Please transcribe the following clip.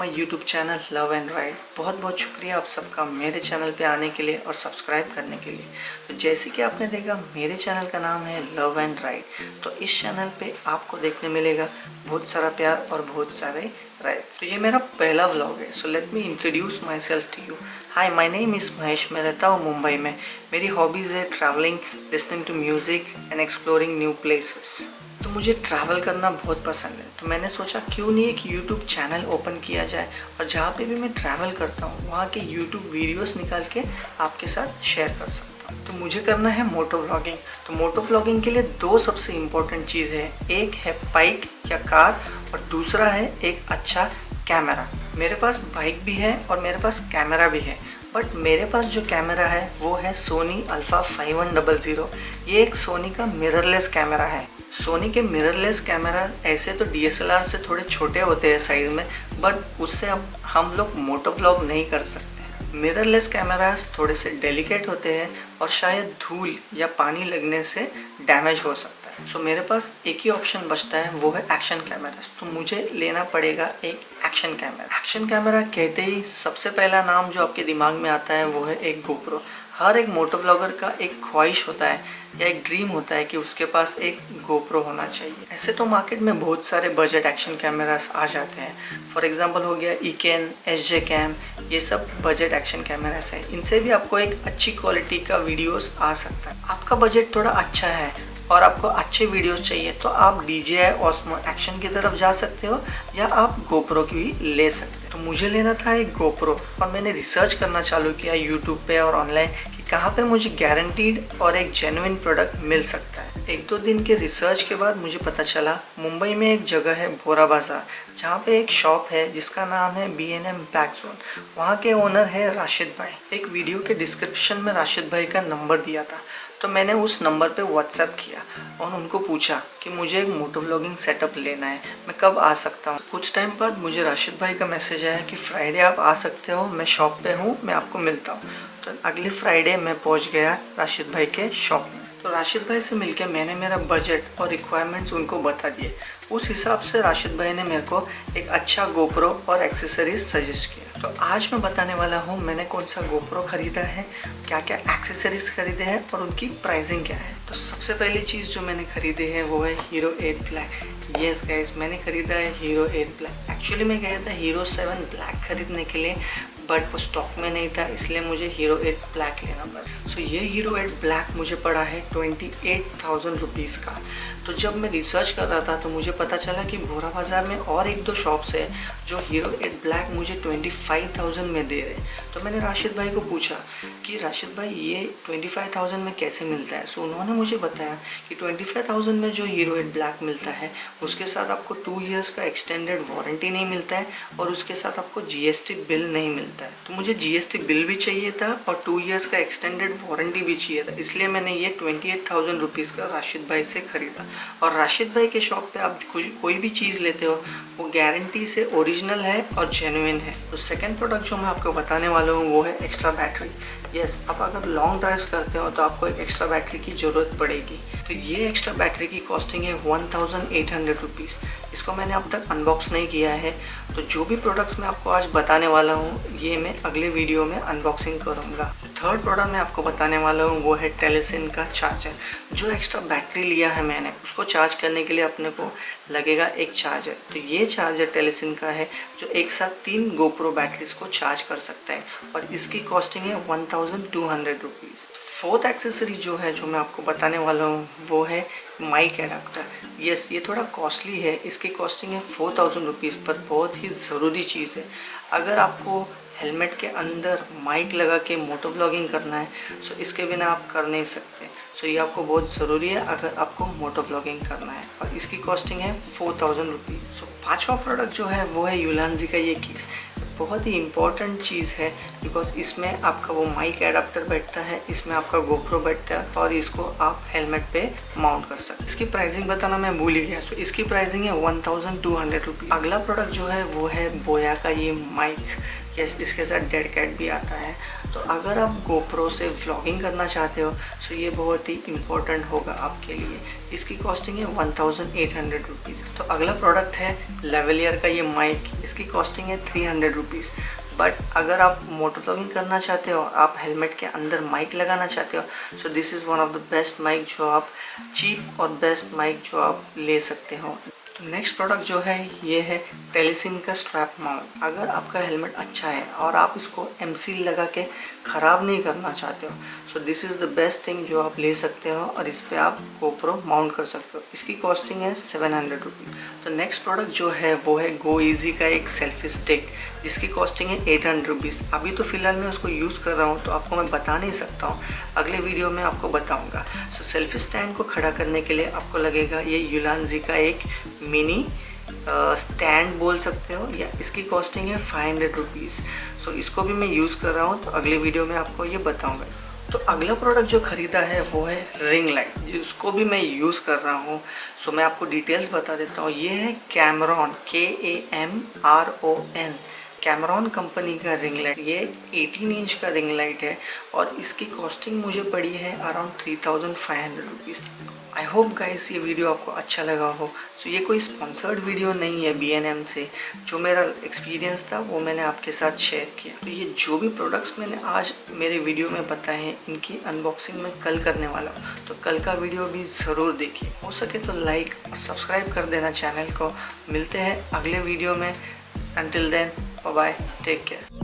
My YouTube channel love and ride. बहुत बहुत शुक्रिया आप सबका मेरे चैनल पे आने के लिए और सब्सक्राइब करने के लिए। तो जैसे कि आपने देखा मेरे चैनल का नाम है लव एंड राइड, तो इस चैनल पे आपको देखने मिलेगा बहुत सारा प्यार और बहुत सारे राइड्स। तो ये मेरा पहला व्लॉग है, so let me introduce myself to you. Hi, my name is Mahesh. मैं रहता हूँ मुंबई में। मेरी हॉबीज़ है travelling, listening to music and exploring new places. तो मुझे ट्रैवल करना बहुत पसंद है, तो मैंने सोचा क्यों नहीं एक यूट्यूब चैनल ओपन किया जाए और जहाँ पे भी मैं ट्रैवल करता हूँ वहाँ के यूट्यूब वीडियोस निकाल के आपके साथ शेयर कर सकता हूँ। तो मुझे करना है मोटो व्लॉगिंग। तो मोटो व्लॉगिंग के लिए दो सबसे इम्पोर्टेंट चीज़ है, एक है बाइक या कार और दूसरा है एक अच्छा कैमरा। मेरे पास बाइक भी है और मेरे पास कैमरा भी है, बट मेरे पास जो कैमरा है वो है सोनी अल्फा 5100। ये एक सोनी का मिररलेस कैमरा है। सोनी के मिररलेस कैमरा ऐसे तो DSLR से थोड़े छोटे होते हैं साइज़ में, बट उससे अब हम लोग मोटो व्लॉग नहीं कर सकते। मिररलेस कैमरास थोड़े से डेलिकेट होते हैं और शायद धूल या पानी लगने से डैमेज हो सकता है। सो मेरे पास एक ही ऑप्शन बचता है, वो है एक्शन कैमरा। तो मुझे लेना पड़ेगा एक एक्शन कैमरा। एक्शन कैमरा कहते ही सबसे पहला नाम जो आपके दिमाग में आता है वो है एक गोप्रो। हर एक मोटो ब्लॉगर का एक ख्वाहिश होता है या एक ड्रीम होता है कि उसके पास एक गोप्रो होना चाहिए। ऐसे तो मार्केट में बहुत सारे बजट एक्शन कैमरास आ जाते हैं। फॉर एग्जांपल हो गया इकेन, SJ कैम, ये सब बजट एक्शन कैमरास है। इनसे भी आपको एक अच्छी क्वालिटी का वीडियोस आ सकता है। आपका बजट थोड़ा अच्छा है और आपको अच्छे वीडियोस चाहिए तो आप DJI Osmo एक्शन की तरफ जा सकते हो या आप गोप्रो की भी ले सकते हो। तो मुझे लेना था एक गोप्रो और मैंने रिसर्च करना चालू किया यूट्यूब पे और ऑनलाइन कि कहाँ पे मुझे गारंटीड और एक जेन्युइन प्रोडक्ट मिल सकता है। एक दो दिन के रिसर्च के बाद मुझे पता चला मुंबई में एक जगह है बोराबाजार, जहाँ पे एक शॉप है जिसका नाम है B&M BAGZONE। वहाँ के ओनर है राशिद भाई। एक वीडियो के डिस्क्रिप्शन में राशिद भाई का नंबर दिया था, तो मैंने उस नंबर पे व्हाट्सएप किया और उनको पूछा कि मुझे एक मोटो व्लॉगिंग सेटअप लेना है, मैं कब आ सकता हूँ। कुछ टाइम बाद मुझे राशिद भाई का मैसेज आया कि फ्राइडे आप आ सकते हो, मैं शॉप पे हूँ, मैं आपको मिलता हूँ। तो अगले फ्राइडे मैं पहुँच गया राशिद भाई के शॉप में। तो राशिद भाई से मिलके मैंने मेरा बजट और रिक्वायरमेंट्स उनको बता दिए। उस हिसाब से राशिद भाई ने मेरे को एक अच्छा गोप्रो और एक्सेसरीज सजेस्ट किया। तो आज मैं बताने वाला हूँ मैंने कौन सा गोप्रो ख़रीदा है, क्या क्या एक्सेसरीज खरीदे हैं और उनकी प्राइसिंग क्या है। तो सबसे पहली चीज़ जो मैंने खरीदी है वो है हीरो 8 ब्लैक। येस गाइस, मैंने ख़रीदा है हीरो 8 ब्लैक। एक्चुअली मैं गया था हीरो 7 ब्लैक खरीदने के लिए, बट वो स्टॉक में नहीं था, इसलिए मुझे हीरो 8 ब्लैक लेना पड़ा। सो ये हीरो 8 ब्लैक मुझे पड़ा है 28,000 रुपीज़ का। तो जब मैं रिसर्च कर रहा था तो मुझे पता चला कि बोरा बाज़ार में और एक दो शॉप्स है जो हीरो 8 ब्लैक मुझे 25,000 में दे रहे। तो मैंने राशिद भाई को पूछा कि राशिद भाई ये 25,000 में कैसे मिलता है। सो उन्होंने मुझे बताया कि 25,000 में जो हीरो 8 ब्लैक मिलता है उसके साथ आपको 2 इयर्स का एक्सटेंडेड वारंटी नहीं मिलता है और उसके साथ आपको GST बिल नहीं मिलता है। तो मुझे GST बिल भी चाहिए था और 2 इयर्स का एक्सटेंडेड वारंटी भी चाहिए था, इसलिए मैंने ये 28,000 रुपीज़ का राशिद भाई से ख़रीदा। और राशिद भाई के शॉप पे आप कोई भी चीज़ लेते हो वो गारंटी से ओरिजिनल है और जेन्युइन है। तो सेकंड प्रोडक्ट जो मैं आपको बताने वाला हूँ वो है एक्स्ट्रा बैटरी। यस, आप अगर लॉन्ग ड्राइव्स करते हो तो आपको एक एक्स्ट्रा बैटरी की ज़रूरत पड़ेगी। तो ये एक्स्ट्रा बैटरी की कॉस्टिंग है 1800 रुपीज़। इसको मैंने अब तक अनबॉक्स नहीं किया है, तो जो भी प्रोडक्ट्स मैं आपको आज बताने वाला हूँ ये मैं अगले वीडियो में अनबॉक्सिंग करूँगा। थर्ड प्रोडक्ट मैं आपको बताने वाला हूँ वो है टेलीसिन का चार्जर। जो एक्स्ट्रा बैटरी लिया है मैंने उसको चार्ज करने के लिए अपने को लगेगा एक चार्जर। तो ये चार्जर टेलीसिन का है जो एक साथ 3 गोप्रो बैटरीज को चार्ज कर सकता है और इसकी कॉस्टिंग है 1200 रुपीज़। फोर्थ एक्सेसरी जो है जो मैं आपको बताने वाला हूँ वो है माइक एडाप्टर। यस, ये थोड़ा कॉस्टली है, इसकी कॉस्टिंग है 4000 रुपीज़, पर बहुत ही ज़रूरी चीज़ है। अगर आपको हेलमेट के अंदर माइक लगा के मोटो व्लॉगिंग करना है सो इसके बिना आप कर नहीं सकते। सो ये आपको बहुत ज़रूरी है अगर आपको मोटो व्लॉगिंग करना है और इसकी कॉस्टिंग है 4000 रुपीज़। सो पाँचवा प्रोडक्ट जो है वो है यूलांजी का ये केस। बहुत ही इम्पॉर्टेंट चीज़ है बिकॉज इसमें आपका वो माइक एडाप्टर बैठता है, इसमें आपका गोप्रो बैठता है और इसको आप हेलमेट पे माउंट कर सकते हैं। इसकी प्राइसिंग बताना मैं भूल ही गया। सो इसकी प्राइसिंग है 1200 रुपीज़। अगला प्रोडक्ट जो है वो है बोया का ये माइक। यस, इसके साथ डेड कैट भी आता है। तो अगर आप GoPro से व्लॉगिंग करना चाहते हो तो ये बहुत ही इम्पोर्टेंट होगा आपके लिए। इसकी कॉस्टिंग है 1800 रुपीज़। तो अगला प्रोडक्ट है लेवलियर का ये माइक, इसकी कॉस्टिंग है 300 रुपीज़। बट अगर आप मोटो व्लॉगिंग करना चाहते हो, आप हेलमेट के अंदर माइक लगाना चाहते हो, so this is one of the best mic जो आप चीप और बेस्ट माइक जो आप ले सकते हो। तो नेक्स्ट प्रोडक्ट जो है ये है टेलीसिन का स्ट्रैप माउंट। अगर आपका हेलमेट अच्छा है और आप इसको एमसील लगा के ख़राब नहीं करना चाहते हो, so this is the best thing जो आप ले सकते हो और इस पर आप GoPro माउंट कर सकते हो। इसकी कॉस्टिंग है 700 रुपीज़। तो नेक्स्ट प्रोडक्ट जो है वो है गो ईजी का एक सेल्फी स्टिक, जिसकी कॉस्टिंग है 800 रुपीज़। अभी तो फ़िलहाल मैं उसको यूज़ कर रहा हूँ तो आपको मैं बता नहीं सकता हूँ, अगले वीडियो में आपको बताऊँगा। सो सेल्फी स्टैंड को खड़ा करने के लिए आपको लगेगा ये यूलांजी का एक मिनी स्टैंड बोल सकते हो, या इसकी कॉस्टिंग है 500 रुपीज़। सो इसको भी मैं यूज़ कर रहा हूँ तो अगले वीडियो में आपको ये बताऊँगा। तो अगला प्रोडक्ट जो ख़रीदा है वो है रिंग लाइट, जिसको भी मैं यूज़ कर रहा हूँ। सो मैं आपको डिटेल्स बता देता हूँ। ये है कैमरॉन, KAMRON, कैमरॉन कंपनी का रिंग लाइट। ये 18 इंच का रिंग लाइट है और इसकी कॉस्टिंग मुझे पड़ी है around 3500 rupees. I hope guys ये वीडियो आपको अच्छा लगा हो। सो ये कोई स्पॉन्सर्ड वीडियो नहीं है BNM से, जो मेरा एक्सपीरियंस था वो मैंने आपके साथ शेयर किया। तो ये जो भी प्रोडक्ट्स मैंने आज मेरे वीडियो में बताए हैं, इनकी अनबॉक्सिंग मैं कल करने वाला हूँ, तो कल का वीडियो भी ज़रूर देखिए। हो सके तो लाइक और सब्सक्राइब कर देना चैनल को। मिलते हैं अगले वीडियो में। Until then, bye bye, take care.